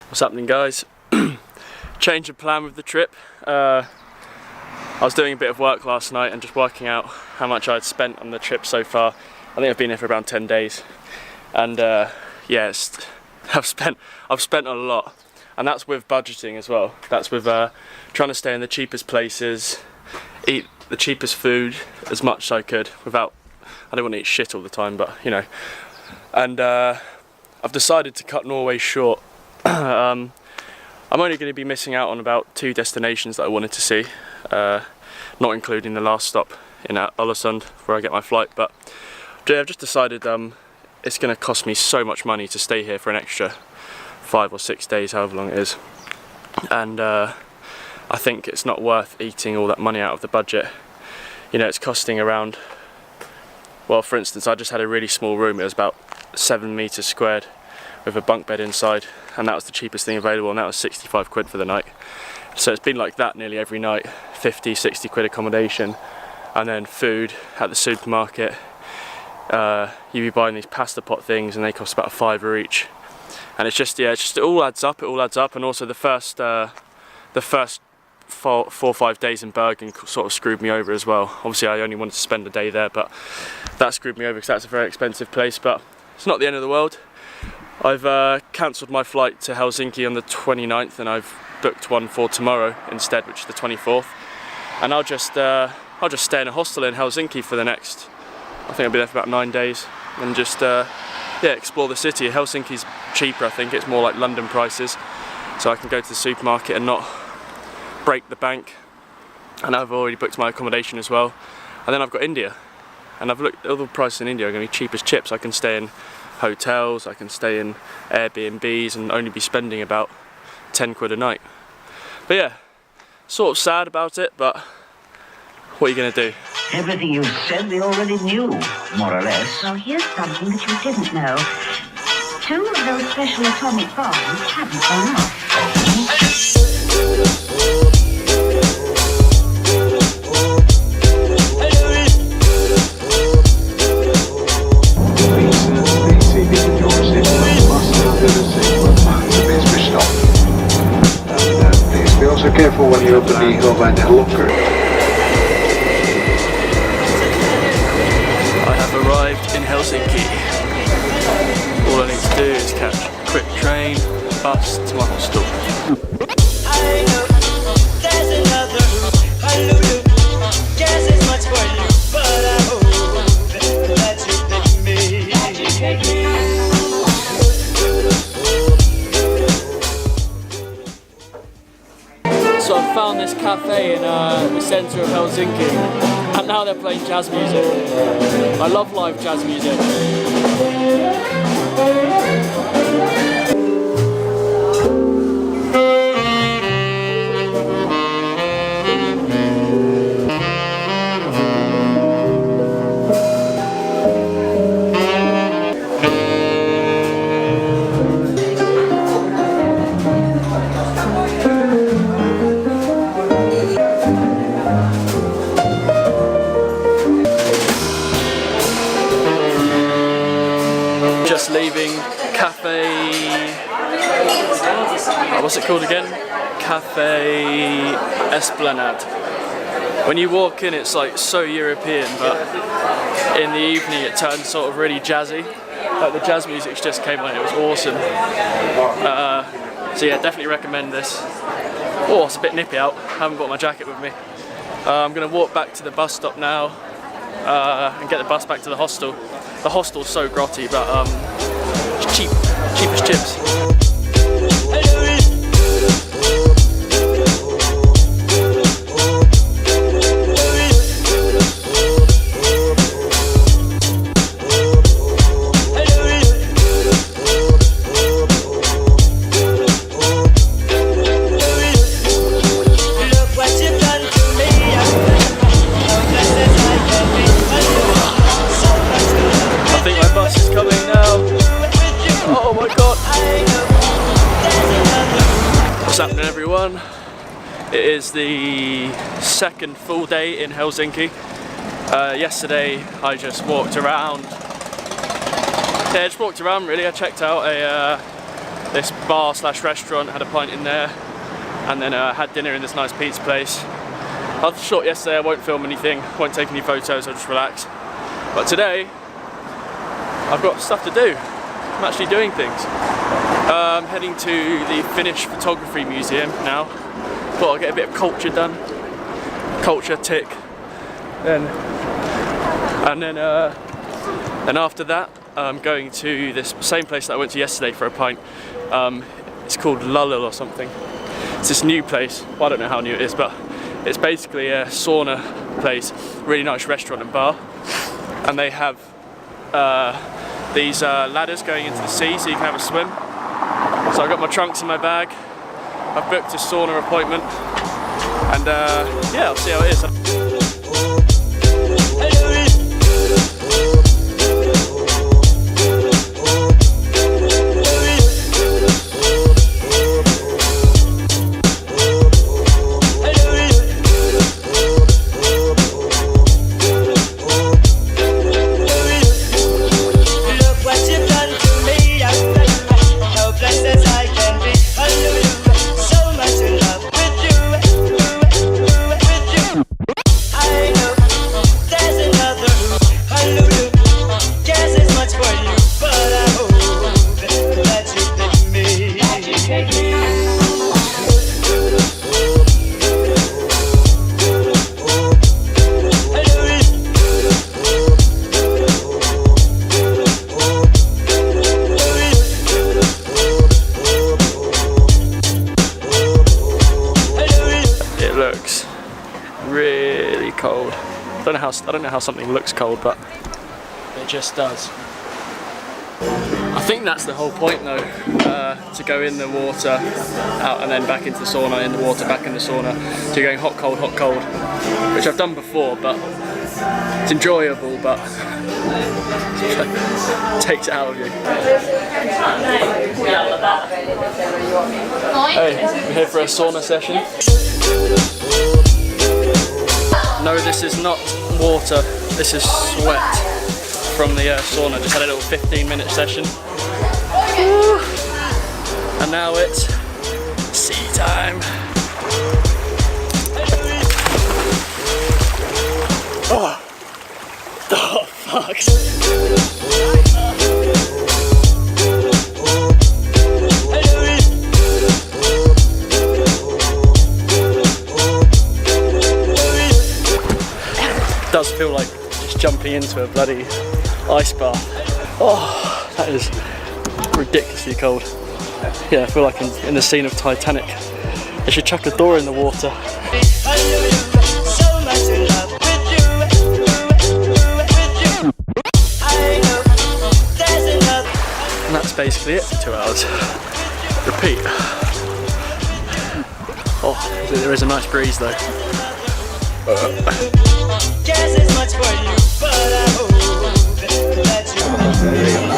What's happening, guys? Change of plan with the trip. I was doing a bit of work last night and just working out how much I'd spent on the trip so far. I think I've been here for around 10 days, and yeah, I've spent a lot, and that's with budgeting as well. That's with trying to stay in the cheapest places, eat the cheapest food as much as I could without. I don't want to eat shit all the time, but you know. And I've decided to cut Norway short. I'm only going to be missing out on about 2 destinations that I wanted to see, not including the last stop in Helsinki where I get my flight. But I've just decided it's going to cost me so much money to stay here for an extra 5 or 6 days, however long it is, and I think it's not worth eating all that money out of the budget. You know, it's costing around, well, for instance, I just had a really small room. It was about 7 meters squared with a bunk bed inside, and that was the cheapest thing available, and that was 65 quid for the night. So it's been like that nearly every night, 50, 60 quid accommodation, and then food at the supermarket. You be buying these pasta pot things and they cost about £5 each, and it's just, yeah, it all adds up, and also the first 4 or 5 days in Bergen sort of screwed me over as well. Obviously I only wanted to spend a day there, but that screwed me over because that's a very expensive place, but it's not the end of the world. I've cancelled my flight to Helsinki on the 29th, and I've booked one for tomorrow instead, which is the 24th, and I'll just stay in a hostel in Helsinki for the next, I think I'll be there for about 9 days, and just yeah, explore the city. Helsinki's cheaper, I think it's more like London prices, so I can go to the supermarket and not break the bank. And I've already booked my accommodation as well. And then I've got India, and I've looked, all the prices in India are going to be cheap as chips. I can stay in hotels, I can stay in Airbnbs and only be spending about 10 quid a night. But yeah, sort of sad about it, but what are you going to do? Everything you said they already knew, more or less. Well, here's something that you didn't know. 2 of those special atomic bombs haven't gone off. Be also careful when you open the Gorillapod locker. I have arrived in Helsinki. All I need to do is catch a quick train, bus to my hostel. I know there's another hallelujah. Guess it's much for you, but I hope that you pick me. So I found this cafe in the centre of Helsinki, and now they're playing jazz music. I love live jazz music. Just leaving Cafe, what's it called again? Cafe Esplanade. When you walk in, it's like so European, but in the evening it turns sort of really jazzy. Like the jazz music just came on, it was awesome. So yeah, definitely recommend this. Oh, it's a bit nippy out, I haven't got my jacket with me. I'm going to walk back to the bus stop now and get the bus back to the hostel. The hostel's so grotty, but it's cheap as chips. What's happening, everyone? It is the 2nd full day in Helsinki. Yesterday I just walked around. Yeah, I just walked around really. I checked out this bar slash restaurant, had a pint in there, and then had dinner in this nice pizza place. I was short yesterday, I won't film anything, won't take any photos, I'll just relax. But today, I've got stuff to do. I'm actually doing things. I'm heading to the Finnish Photography Museum now. Thought I'll get a bit of culture done. Culture, tick. And then after that, I'm going to this same place that I went to yesterday for a pint. It's called Lullil or something. It's this new place. Well, I don't know how new it is, but it's basically a sauna place, really nice restaurant and bar. And they have these ladders going into the sea so you can have a swim. So I've got my trunks in my bag. I've booked a sauna appointment. And yeah, I'll see how it is. Really cold. I don't know how something looks cold, but it just does. I think that's the whole point though, to go in the water, out and then back into the sauna, in the water, back in the sauna. So you're going hot, cold, which I've done before, but it's enjoyable, but it takes it out of you. Hey, we're here for a sauna session. No, this is not water, this is sweat from the sauna. Just had a little 15-minute session. Woo. And now it's sea time. Oh, oh fuck. It does feel like just jumping into a bloody ice bath. Oh, that is ridiculously cold. Yeah, I feel like I'm in the scene of Titanic. They should chuck a door in the water. And that's basically it for 2 hours. Repeat. Oh, there is a nice breeze though. Guess it's much for you, but I hope that you